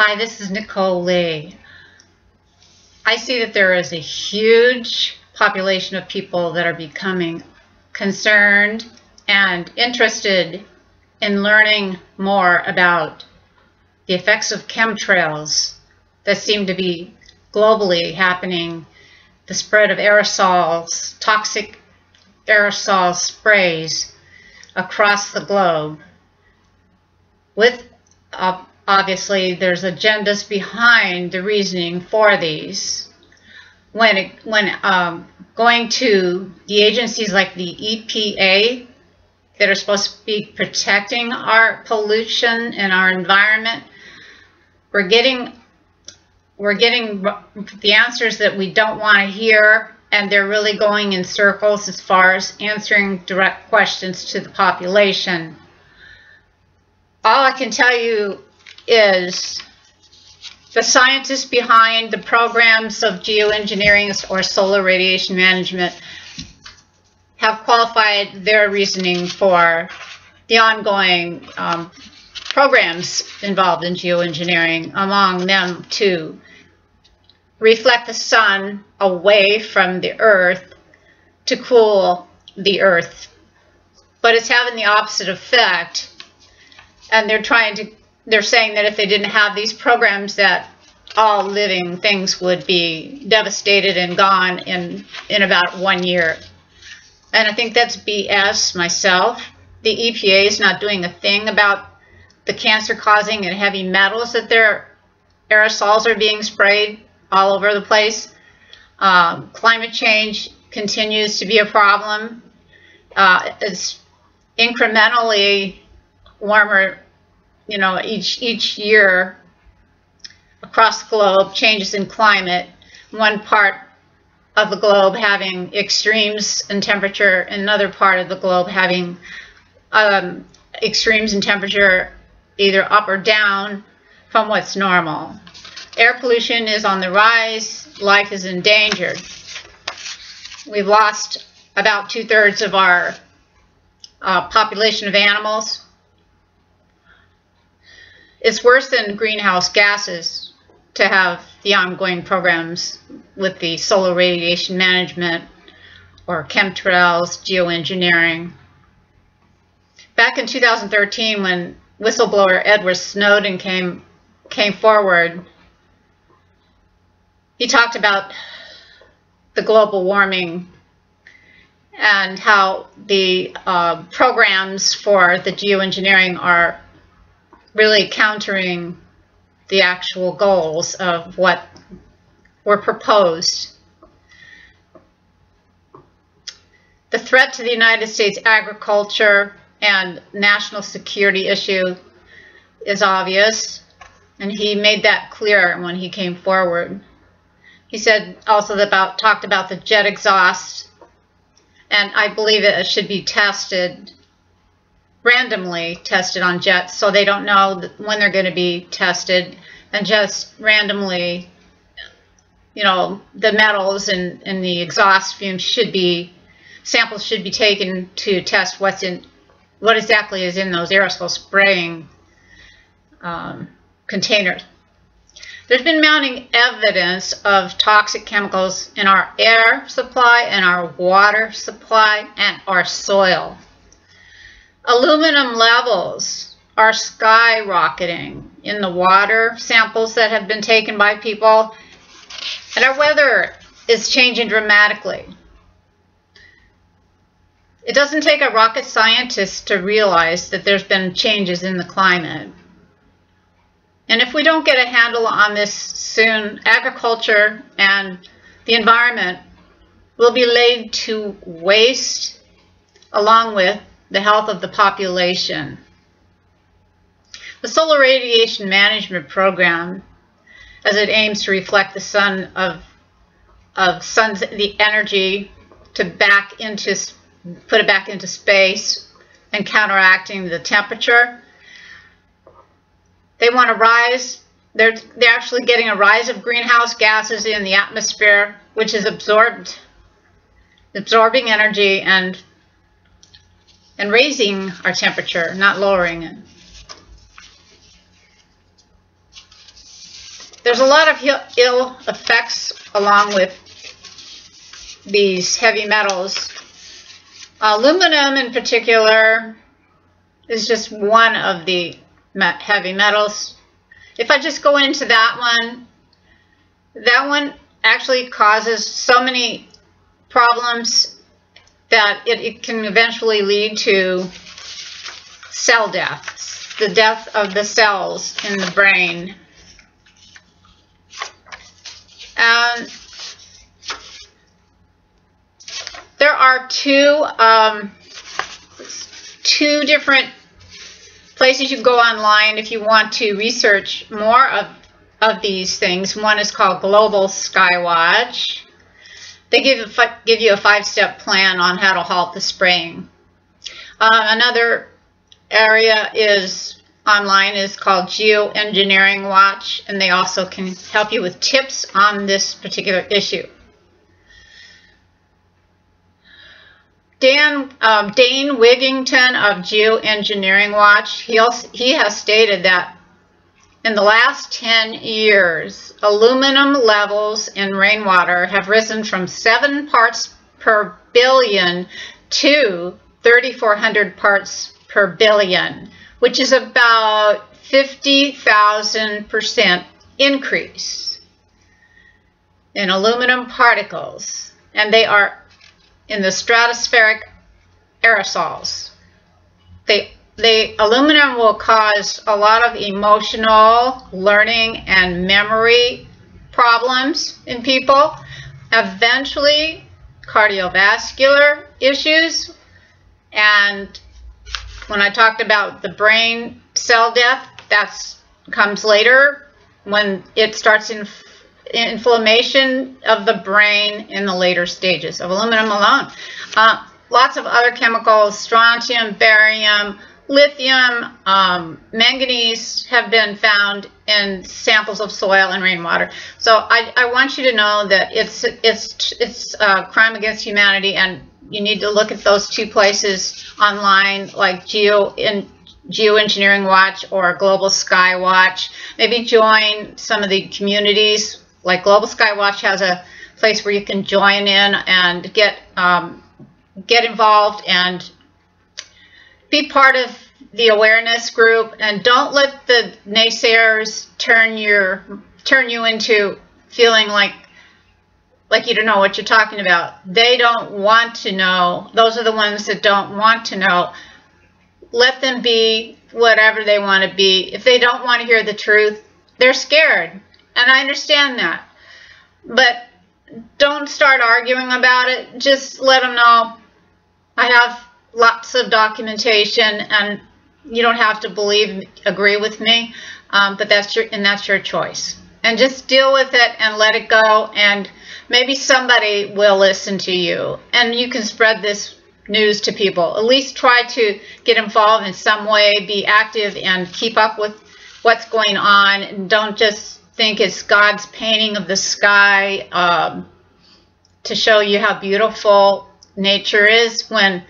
Hi, this is Nicole Lee. I see that there is a huge population of people that are becoming concerned and interested in learning more about the effects of chemtrails that seem to be globally happening, the spread of aerosols, toxic aerosol sprays across the globe. With obviously, there's agendas behind the reasoning for these. When going to the agencies like the EPA that are supposed to be protecting our pollution and our environment, we're getting the answers that we don't want to hear, and they're really going in circles as far as answering direct questions to the population. All I can tell you is the scientists behind the programs of geoengineering or solar radiation management have qualified their reasoning for the ongoing programs involved in geoengineering, among them to reflect the sun away from the earth to cool the earth. But it's having the opposite effect. And they're saying that if they didn't have these programs, that all living things would be devastated and gone in about 1 year. And I think that's BS myself. The EPA is not doing a thing about the cancer-causing and heavy metals that their aerosols are being sprayed all over the place. Climate change continues to be a problem. It's incrementally warmer, each year across the globe, changes in climate. One part of the globe having extremes in temperature, another part of the globe having extremes in temperature either up or down from what's normal. Air pollution is on the rise. Life is endangered. We've lost about 2/3 of our population of animals. It's worse than greenhouse gases to have the ongoing programs with the solar radiation management or chemtrails, geoengineering. Back in 2013, when whistleblower Edward Snowden came forward, he talked about the global warming and how the programs for the geoengineering are really countering the actual goals of what were proposed. The threat to the United States agriculture and national security issue is obvious, and he made that clear when he came forward. He said also talked about the jet exhaust, and I believe it should be randomly tested on jets, so they don't know when they're going to be tested, and just randomly, the metals and the exhaust fumes samples should be taken to test what exactly is in those aerosol spraying containers. There's been mounting evidence of toxic chemicals in our air supply and our water supply and our soil. Aluminum levels are skyrocketing in the water samples that have been taken by people, and our weather is changing dramatically. It doesn't take a rocket scientist to realize that there's been changes in the climate. And if we don't get a handle on this soon, agriculture and the environment will be laid to waste along with the health of the population. The solar radiation management program, as it aims to reflect the the energy to put it back into space and counteracting the temperature. They want to rise. They're actually getting a rise of greenhouse gases in the atmosphere, which is absorbing energy and raising our temperature, not lowering it. There's a lot of ill effects along with these heavy metals. Aluminum in particular is just one of the heavy metals. If I just go into that one actually causes so many problems that it can eventually lead to cell death, the death of the cells in the brain. And there are two different places you can go online if you want to research more of these things. One is called Global Skywatch. They give you a 5-step plan on how to halt the spraying. Another area online is called Geoengineering Watch, and they also can help you with tips on this particular issue. Dane Wigington of Geoengineering Watch, he has stated that in the last 10 years, aluminum levels in rainwater have risen from 7 parts per billion to 3,400 parts per billion, which is about 50,000% increase in aluminum particles, and they are in the stratospheric aerosols. Aluminum will cause a lot of emotional, learning, and memory problems in people. Eventually, cardiovascular issues. And when I talked about the brain cell death, that comes later when it starts inflammation of the brain in the later stages of aluminum alone. Lots of other chemicals, strontium, barium, lithium, manganese have been found in samples of soil and rainwater. So I want you to know that it's a crime against humanity, and you need to look at those two places online, like Geoengineering Watch or Global Sky Watch. Maybe join some of the communities. Like Global Sky Watch has a place where you can join in and get involved and be part of the awareness group, and don't let the naysayers turn you into feeling like you don't know what you're talking about. They don't want to know. Those are the ones that don't want to know. Let them be whatever they want to be. If they don't want to hear the truth, they're scared, and I understand that. But don't start arguing about it. Just let them know I have lots of documentation, and you don't have to agree with me, but that's your choice. And just deal with it and let it go, and maybe somebody will listen to you, and you can spread this news to people. At least try to get involved in some way, be active, and keep up with what's going on, and don't just think it's God's painting of the sky to show you how beautiful nature is when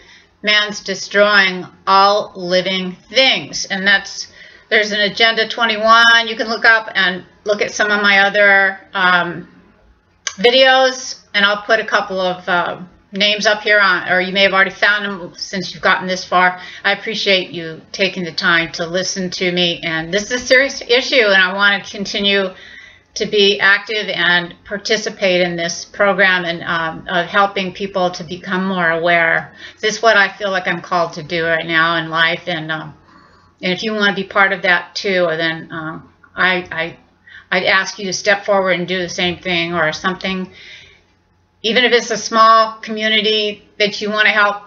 man's destroying all living things. And there's an Agenda 21 you can look up, and look at some of my other videos, and I'll put a couple of names up here or you may have already found them since you've gotten this far. I appreciate you taking the time to listen to me, and this is a serious issue, and I want to continue to be active and participate in this program and of helping people to become more aware. This is what I feel like I'm called to do right now in life, and if you want to be part of that too, then I'd ask you to step forward and do the same thing, or something. Even if it's a small community that you want to help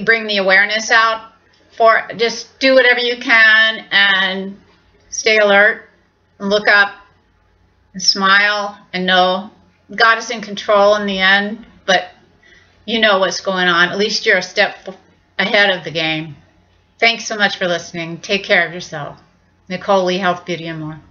bring the awareness out for, just do whatever you can and stay alert and look up and smile and know God is in control in the end, but you know what's going on. At least you're a step ahead of the game. Thanks so much for listening. Take care of yourself. Nicole Lee, Health, Beauty, and More.